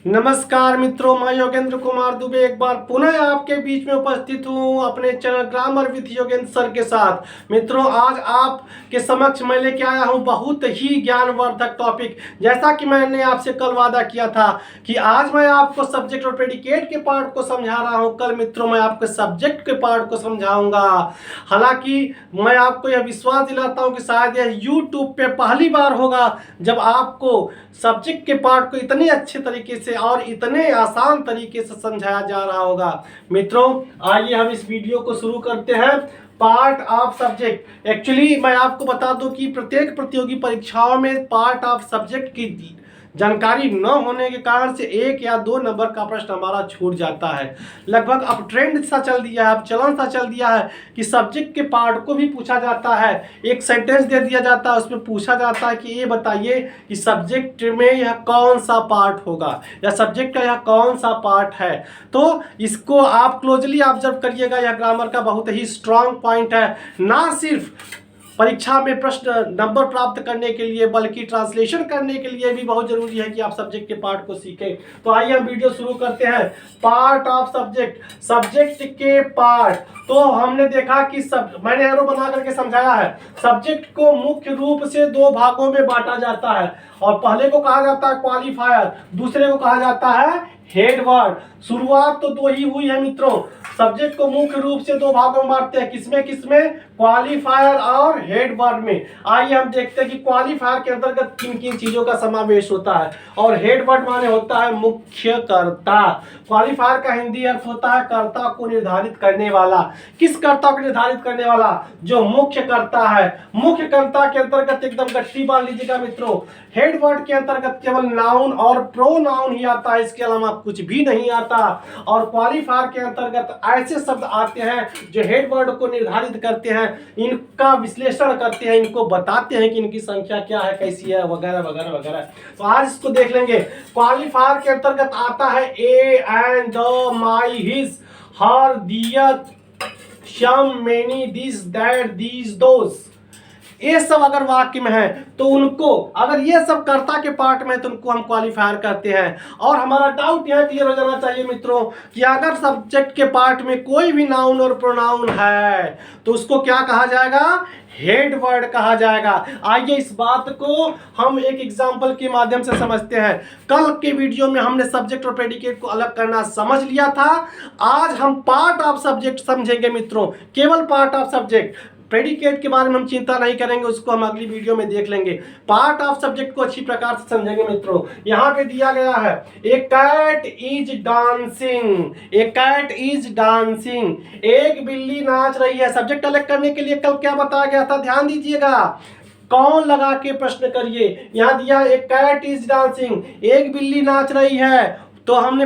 नमस्कार मित्रों, मैं योगेंद्र कुमार दुबे एक बार पुनः आपके बीच में उपस्थित हूँ अपने channel grammar with Yogendra sir के साथ। मित्रों, आज आपके समक्ष मैं लेके आया हूँ बहुत ही ज्ञानवर्धक टॉपिक। जैसा कि मैंने आपसे कल वादा किया था कि आज मैं आपको सब्जेक्ट और प्रेडिकेट के पार्ट को समझा रहा हूँ, कल मित्रों मैं आपको सब्जेक्ट के पार्ट को समझाऊंगा। हालांकि मैं आपको यह विश्वास दिलाता हूँ कि शायद यह यूट्यूब पे पहली बार होगा जब आपको सब्जेक्ट के पार्ट को इतने अच्छे तरीके से और इतने आसान तरीके से समझाया जा रहा होगा। मित्रों, आइए हम इस वीडियो को शुरू करते हैं। पार्ट ऑफ सब्जेक्ट, एक्चुअली मैं आपको बता दूं कि प्रत्येक प्रतियोगी परीक्षाओं में पार्ट ऑफ सब्जेक्ट की जानकारी न होने के कारण से 1 या 2 नंबर का प्रश्न हमारा छूट जाता है। लगभग अब ट्रेंड सा चल दिया है, अब चलन सा चल दिया है कि सब्जेक्ट के पार्ट को भी पूछा जाता है। एक सेंटेंस दे दिया जाता है, उसमें पूछा जाता है कि ये बताइए कि सब्जेक्ट में यह कौन सा पार्ट होगा या सब्जेक्ट का यह कौन सा पार्ट है। तो इसको आप क्लोजली ऑब्जर्व करिएगा, यह ग्रामर का बहुत ही स्ट्रांग पॉइंट है। ना सिर्फ परीक्षा में प्रश्न नंबर प्राप्त करने के लिए बल्कि ट्रांसलेशन करने के लिए भी बहुत जरूरी है कि आप सब्जेक्ट के पार्ट को सीखें। तो आइए हम वीडियो शुरू करते हैं। पार्ट ऑफ सब्जेक्ट, सब्जेक्ट के पार्ट। तो हमने देखा कि मैंने एरो बना करके समझाया है। सब्जेक्ट को मुख्य रूप से 2 भागों में बांटा जाता है और पहले को कहा जाता है क्वालिफायर, दूसरे को कहा जाता है हेड वर्ड। शुरुआत तो 2 ही हुई है मित्रों। सब्जेक्ट को मुख्य रूप से 2 भागों में बांटते हैं, किसमें क्वालिफायर और हेड वर्ड में। आइए हम देखते हैं कि क्वालिफायर के अंतर्गत किन किन चीजों का समावेश होता है और हेड वर्ड माने होता है मुख्य कर्ता। क्वालिफायर का हिंदी अर्थ होता है कर्ता को निर्धारित करने वाला। किस कर्ता को निर्धारित करने वाला? जो मुख्य कर्ता है। मुख्य कर्ता के अंतर्गत एकदम गट्टी बांध लीजिएगा मित्रों। हेड वर्ड के अंतर्गत केवल नाउन और प्रोनाउन ही आता है, इसके अलावा कुछ भी नहीं आता। और क्वालिफायर के अंतर्गत ऐसे शब्द आते हैं जो हेड वर्ड को निर्धारित करते हैं, इनका विश्लेषण करते हैं, इनको बताते हैं कि इनकी संख्या क्या है, कैसी है, वगैरह वगैरह वगैरह। तो आज इसको देख लेंगे। क्वालिफायर के अंतर्गत आता है a and the, my, his, her, their, some, many, this, that, these, those. ये सब अगर वाक्य में है तो उनको, अगर ये सब कर्ता के पार्ट में है तो उनको हम क्वालिफायर करते हैं। और हमारा डाउट यह क्लियर हो जाना चाहिए मित्रों कि अगर सब्जेक्ट के पार्ट में कोई भी नाउन और प्रोनाउन है तो उसको क्या कहा जाएगा? हेड वर्ड कहा जाएगा। आइए इस बात को हम एक एग्जांपल के माध्यम से समझते हैं। कल के वीडियो में हमने सब्जेक्ट और प्रेडिकेट को अलग करना समझ लिया था। आज हम पार्ट ऑफ सब्जेक्ट समझेंगे मित्रों, केवल पार्ट ऑफ सब्जेक्ट। प्रेडिकेट के बारे में हम चिंता नहीं करेंगे, उसको हम अगली वीडियो में देख लेंगे। पार्ट ऑफ सब्जेक्ट को अच्छी प्रकार से समझेंगे मित्रों। यहाँ पे दिया गया है a cat is dancing, a cat is dancing, एक बिल्ली नाच रही है। सब्जेक्ट अलग करने के लिए कल क्या बताया गया था, ध्यान दीजिएगा। कौन लगा के प्रश्न करिए। यहाँ दिया एक कैट इज डांसिंग, एक बिल्ली नाच रही है। तो हम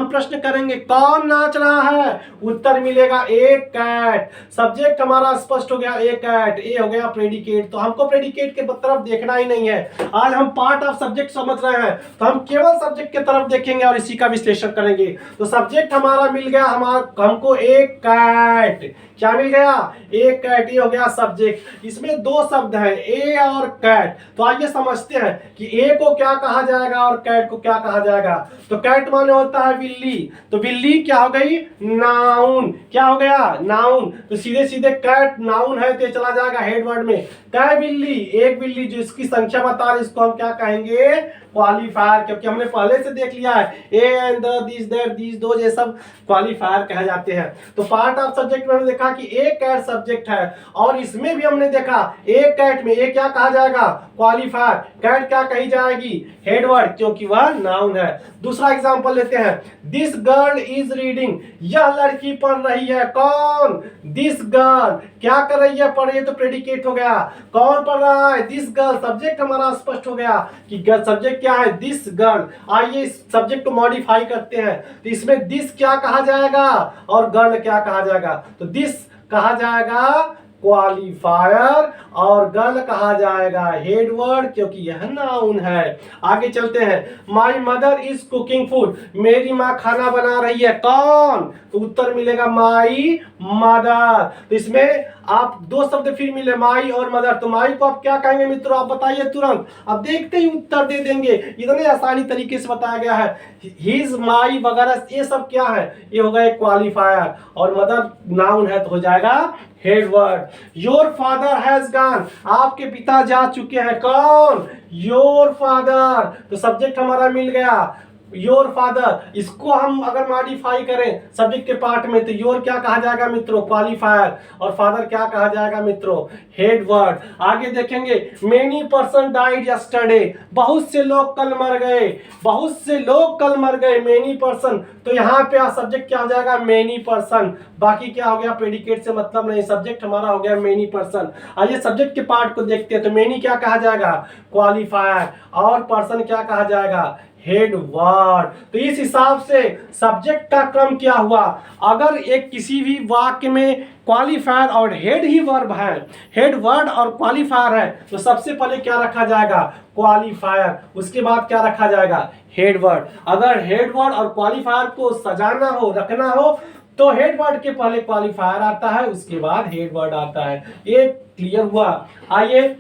प्रश्न करेंगे कौन नाच रहा है? उत्तर मिलेगा ए कैट। सब्जेक्ट हमारा स्पष्ट हो गया, ए कैट। ए हो गया प्रेडिकेट। तो हमको प्रेडिकेट के तरफ देखना ही नहीं है। आज हम पार्ट ऑफ सब्जेक्ट समझ रहे हैं तो हम केवल सब्जेक्ट की तरफ देखेंगे और इसी का विश्लेषण करेंगे। तो सब्जेक्ट हमारा मिल गया, हमको ए कैट। क्या मिल गया? ए कैट। ये हो गया सब्जेक्ट। इसमें 2 शब्द हैं, ए और कैट। तो आइए समझते हैं कि ए को क्या कहा जाएगा और कैट को क्या कहा जाएगा। तो कैट माने होता है बिल्ली, तो बिल्ली क्या हो गई? नाउन। क्या हो गया? नाउन। तो सीधे सीधे कैट नाउन है तो चला जाएगा हेड वर्ड में। कै बिल्ली, एक बिल्ली, जो इसकी संख्या बता रही है इसको हम क्या कहेंगे? क्वालिफायर। क्योंकि हमने पहले से देख लिया है a and the, this, that, these, दो, ये सब क्वालिफायर कहे जाते हैं। तो पार्ट ऑफ सब्जेक्ट में हमने देखा कि ए कैट सब्जेक्ट है और इसमें भी हमने देखा ए कैट में ए क्या कहा जाएगा? क्वालिफायर। कैट क्या कही जाएगी? हेड वर्ड, क्योंकि वह नाउन है। दूसरा एग्जांपल लेते हैं। दिस गर्ल इज रीडिंग, यह लड़की पढ़ रही है। कौन? This girl. क्या कर रही है? पढ़ रही है, तो प्रेडिकेट हो गया। कौन पढ़ रहा है? This girl. सब्जेक्ट हमारा स्पष्ट हो गया कि सब्जेक्ट क्या है? This girl. आइए इस सब्जेक्ट को मॉडिफाई करते हैं। तो इसमें दिस क्या कहा जाएगा और गर्ल क्या कहा जाएगा? तो दिस कहा जाएगा क्वालिफायर, और गर्ल कहा जाएगा हेड वर्ड, क्योंकि यह नाउन है। आगे चलते हैं। My mother is cooking food, मेरी माँ खाना बना रही है। कौन? तो उत्तर मिलेगा माई मदर। तो इसमें आप दो शब्द फिर मिले, माई और मदर। तो माई को आप क्या कहेंगे मित्रों? आप बताइए तुरंत। अब देखते ही उत्तर दे देंगे, इतने आसानी तरीके से बताया गया है। हिज, माई वगैरह ये सब क्या है? ये होगा एक क्वालिफायर, और मदर नाउन है तो हो जाएगा head word. Your father has gone, आपके पिता जा चुके हैं। कौन? Your father. तो सब्जेक्ट हमारा मिल गया योर फादर। इसको हम अगर मॉडिफाई करें सब्जेक्ट के पार्ट में, तो योर क्या कहा जाएगा मित्रों? क्वालिफायर, और फादर क्या कहा जाएगा मित्रों? Head word. आगे देखेंगे, मेनी पर्सन डाइड यस्टरडे, बहुत से लोग कल मर गए। बहुत से लोग कल मर गए, मेनी पर्सन। तो यहाँ पे सब्जेक्ट क्या हो जाएगा? Many person. बाकी क्या हो गया? प्रेडिकेट से मतलब नहीं, सब्जेक्ट हमारा हो गया मेनी पर्सन। आइए सब्जेक्ट के पार्ट को देखते हैं। तो मेनी क्या कहा जाएगा? क्वालिफायर, और पर्सन क्या कहा जाएगा? Head word. तो इस हिसाब से सब्जेक्ट का क्रम क्या हुआ? अगर एक किसी भी वाक्य में क्वालिफायर और हेड ही वर्ब है, हेड वर्ड और क्वालिफायर है, तो सबसे पहले क्या रखा जाएगा? क्वालिफायर। उसके बाद क्या रखा जाएगा? Head word. अगर हेड वर्ड और क्वालिफायर को सजाना हो, रखना हो, तो हेड वर्ड के पहले क्वालिफायर आता है, उसके बाद हेड वर्ड आता है। ये क्लियर हुआ? आइए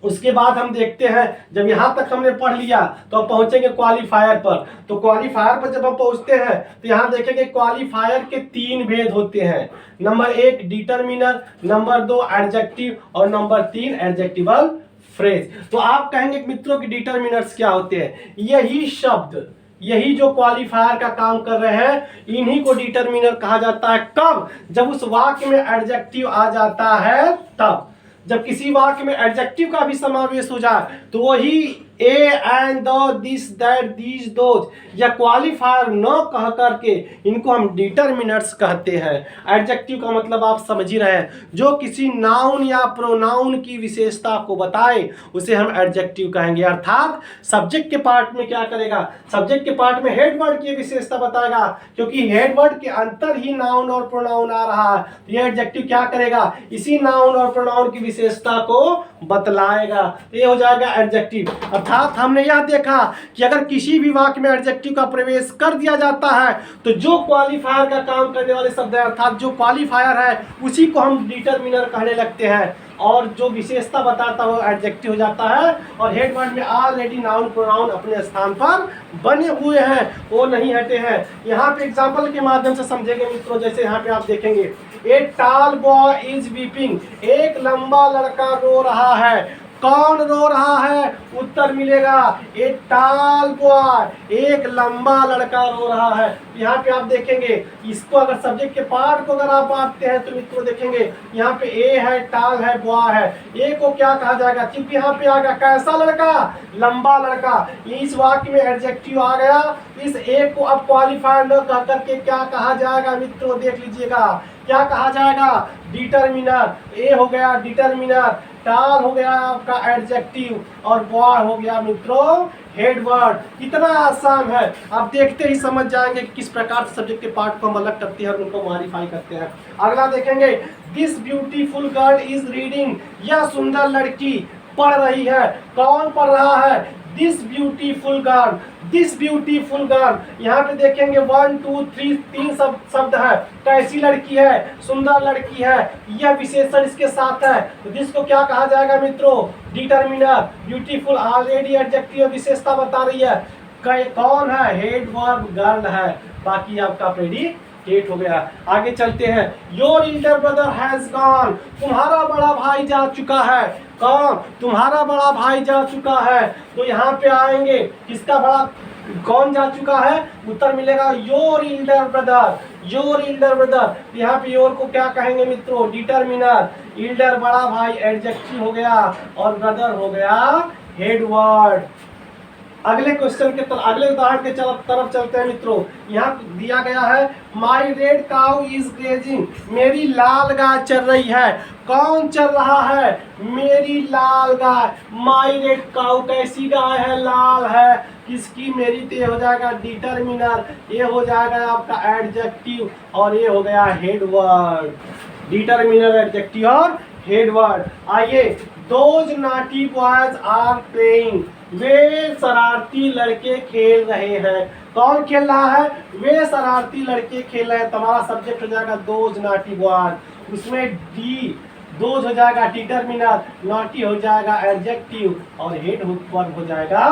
उसके बाद हम देखते हैं, जब यहां तक हमने पढ़ लिया तो हम पहुंचेंगे क्वालिफायर पर। तो क्वालिफायर पर जब हम पहुंचते हैं तो यहां देखेंगे क्वालिफायर के तीन भेद होते हैं। नंबर 1 डिटरमिनर, नंबर 2 एडजेक्टिव, और नंबर 3 एडजेक्टिवल फ्रेज। तो आप कहेंगे मित्रों कि डिटरमिनर्स क्या होते हैं? यही शब्द, यही जो क्वालिफायर का काम कर रहे हैं, इन्हीं को डिटरमिनर कहा जाता है। कब? जब उस वाक्य में एडजेक्टिव आ जाता है तब। जब किसी वाक्य में एडजेक्टिव का भी समावेश हो जाए तो वही ए and the, this, that, these, those या क्वालिफायर न कह करके इनको हम डिटरमिनर्स कहते हैं। एडजेक्टिव का मतलब आप समझ ही रहे हैं, जो किसी नाउन या प्रोनाउन की विशेषता को बताए उसे हम एडजेक्टिव कहेंगे। अर्थात सब्जेक्ट के पार्ट में क्या करेगा? सब्जेक्ट के पार्ट में हेड वर्ड की विशेषता बताएगा, क्योंकि हेड वर्ड के अंतर ही नाउन और प्रोनाउन आ रहा है। ये एडजेक्टिव क्या करेगा? इसी नाउन और प्रोनाउन की विशेषता को बतलाएगा। ये हो जाएगा एडजेक्टिव। अर्थात हमने यह देखा कि अगर किसी भी वाक्य में एडजेक्टिव का प्रवेश कर दिया जाता है तो जो क्वालिफायर का काम करने वाले शब्द है, अर्थात जो क्वालिफायर है, उसी को हम डिटरमिनर कहने लगते हैं, और जो विशेषता बताता है वो एडजेक्टिव हो जाता है। और हेड वर्ड में ऑलरेडी नाउन प्रोनाउन अपने स्थान पर बने हुए हैं, वो नहीं हटे हैं। यहाँ पे एग्जाम्पल के माध्यम से समझेंगे मित्रों। जैसे यहाँ पे आप देखेंगे, a tall boy is weeping, एक लंबा लड़का रो रहा है। कौन रो रहा है? उत्तर मिलेगा ए टॉल बॉय, एक लंबा लड़का रो रहा है। यहाँ पे आप देखेंगे, इसको अगर सब्जेक्ट के पार्ट को अगर आप बांटते हैं तो मित्रों देखेंगे यहाँ पे ए है, टॉल है, बॉय है। ए को क्या कहा जाएगा? क्योंकि यहाँ पे आ गया कैसा लड़का? लंबा लड़का। इस वाक्य में एडजेक्टिव आ गया, इस ए को अब क्वालिफायर न कह करके क्या कहा जाएगा मित्रों? देख लीजिएगा, क्या कहा जाएगा? डिटरमिनर। ए हो गया डिटरमिनर, टॉल हो गया आपका एडजेक्टिव, और बॉय हो गया मित्रों हेड वर्ड। कितना आसान है, आप देखते ही समझ जाएंगे कि किस प्रकार से सब्जेक्ट के पार्ट को हम अलग करते हैं और उनको मॉडिफाई करते हैं। अगला देखेंगे, this beautiful girl is reading, यह सुंदर लड़की पढ़ रही है। कौन पढ़ रहा है? This beautiful girl, this beautiful girl. यहाँ पे देखेंगे 1 2 3 तीन शब्द है। कैसी लड़की है? सुंदर लड़की है। यह विशेषण इसके साथ है, तो दिस को क्या कहा जाएगा मित्रों? डिटरमिनर। ब्यूटीफुल ऑलरेडी एडजेक्टिव विशेषता बता रही है। कौन है? हेड वर्ब गर्ल है। बाकी आपका प्रेडिकेट हो गया। आगे चलते हैं, your Elder brother has gone, तुम्हारा बड़ा भाई जा चुका है। कौन? तुम्हारा बड़ा भाई जा चुका है। तो यहाँ पे आएंगे, किसका बड़ा, कौन जा चुका है? उत्तर मिलेगा your Elder brother, your Elder brother. यहाँ पे योर को क्या कहेंगे मित्रों? डिटरमिनर। एल्डर बड़ा भाई एडजेक्टिव हो गया, और ब्रदर हो गया हेड वर्ड। अगले क्वेश्चन के अगले उदाहरण के तरफ चलते हैं मित्रों। यहाँ दिया गया है, माई रेड काउ इज ग्रेजिंग, मेरी लाल गाय चल रही है। कौन चल रहा है? मेरी लाल गाय। माई रेड काउ कैसी गाय है? लाल है। किसकी? मेरी। तो ये हो जाएगा डिटरमिनर, ये हो जाएगा आपका एडजेक्टिव, और ये हो गया हेड वर्ड। डिटरमिनर, एडजेक्टिव और हेड वर्ड। आइए, those naughty boys are playing, वे शरारती लड़के खेल रहे हैं। कौन खेल रहा है? वे शरारती लड़के खेल रहे हैं। तुम्हारा सब्जेक्ट हो जाएगा दोज नॉटी बॉयज, उसमें डी दोज हो जाएगा डिटरमिनर, नॉटी हो जाएगा एडजेक्टिव और हेड वर्ब हो जाएगा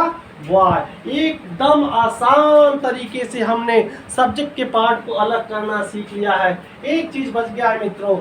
बॉय। एकदम आसान तरीके से हमने सब्जेक्ट के पार्ट को अलग करना सीख लिया है। एक चीज बच गया है मित्रों,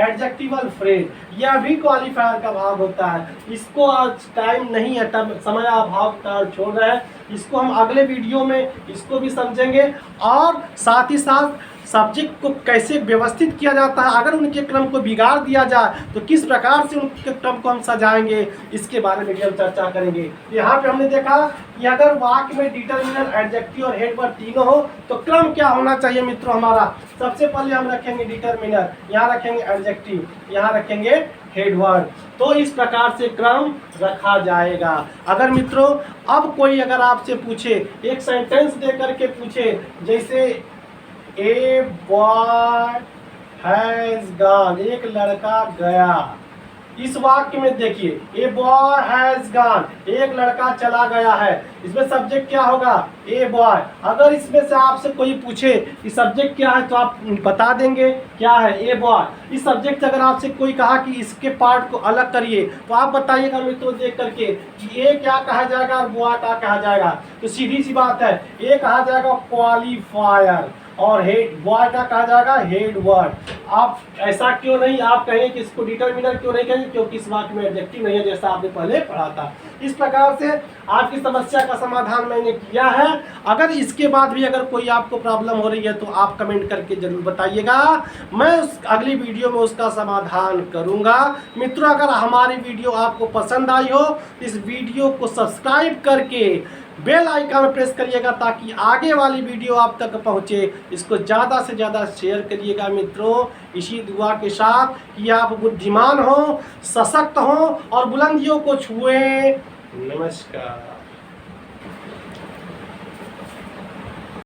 एडजेक्टिवल फ्रेज, यह भी क्वालिफायर का भाग होता है। इसको आज टाइम नहीं है, तब समय अभाव छोड़ रहे हैं, इसको हम अगले वीडियो में इसको भी समझेंगे और साथ ही साथ सब्जेक्ट को कैसे व्यवस्थित किया जाता है, अगर उनके क्रम को बिगाड़ दिया जाए तो किस प्रकार से उनके क्रम को हम सजाएंगे, इसके बारे में भी हम चर्चा करेंगे। यहाँ पे हमने देखा कि अगर वाक्य में डिटरमिनर, एडजेक्टिव और हेड वर्ब तीनों हो तो क्रम क्या होना चाहिए मित्रों हमारा। सबसे पहले हम रखेंगे डिटरमिनर, यहाँ रखेंगे एडजेक्टिव, यहाँ रखेंगे हेड वर्ब। तो इस प्रकार से क्रम रखा जाएगा। अगर मित्रों अब कोई अगर आपसे पूछे, एक सेंटेंस दे करके पूछे, जैसे ए बॉय हैज गॉन, एक लड़का गया। इस वाक्य में देखिए, ए बॉय हैज गॉन, एक लड़का चला गया है। इसमें सब्जेक्ट क्या होगा? A boy. अगर इसमें से आपसे कोई पूछे कि सब्जेक्ट क्या है तो आप बता देंगे क्या है? A boy. इस सब्जेक्ट से अगर आपसे कोई कहा कि इसके पार्ट को अलग करिए तो आप बताइएगा मित्रों देख करके कि ए क्या कहा जाएगा और बॉय क्या कहा जाएगा। तो सीधी सी बात है, ए कहा जाएगा क्वालिफायर और हेड बॉय का कहा जाएगा हेड वर्ड। आप ऐसा क्यों नहीं आप कहेंगे कि इसको डिटरमिनर क्यों नहीं कहेंगे? क्योंकि इस वाक्य में एडजेक्टिव नहीं है, जैसा आपने पहले पढ़ा था। इस प्रकार से आपकी समस्या का समाधान मैंने किया है। अगर इसके बाद भी अगर कोई आपको प्रॉब्लम हो रही है तो आप कमेंट करके जरूर बताइएगा, मैं उस अगली वीडियो में उसका समाधान करूंगा। मित्रों अगर हमारी वीडियो आपको पसंद आई हो, इस वीडियो को सब्सक्राइब करके बेल आइकन प्रेस करिएगा ताकि आगे वाली वीडियो आप तक पहुंचे। इसको ज़्यादा से ज़्यादा शेयर करिएगा मित्रों, इसी दुआ के साथ कि आप बुद्धिमान हो, सशक्त हो और बुलंदियों को छुए। नमस्कार।